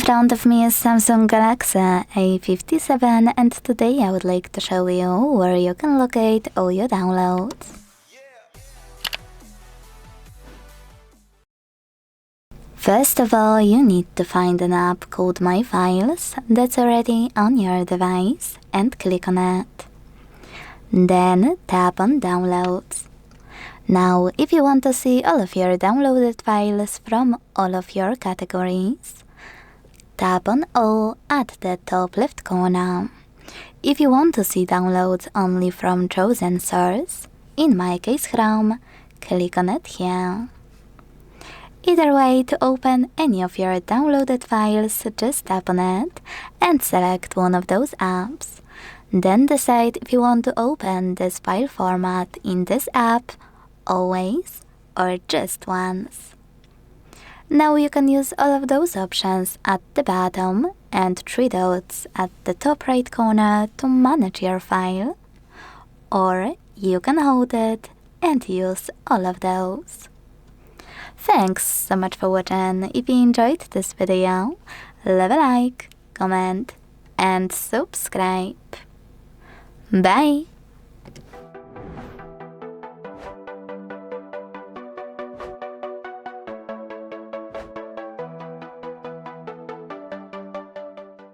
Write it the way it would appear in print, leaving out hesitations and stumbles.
front of me is Samsung Galaxy A57 and today I would like to show you where you can locate all your downloads. First of all, you need to find an app called My Files that's already on your device and click on it. Then tap on Downloads. Now, if you want to see all of your downloaded files from all of your categories, tap on All at the top left corner. If you want to see downloads only from chosen source, in my case Chrome, click on it here. Either way, to open any of your downloaded files, just tap on it and select one of those apps. Then decide if you want to open this file format in this app always or just once. Now you can use all of those options at the bottom and 3 dots at the top right corner to manage your file, or you can hold it and use all of those. Thanks so much for watching. If you enjoyed this video, leave a like, comment and subscribe. Bye!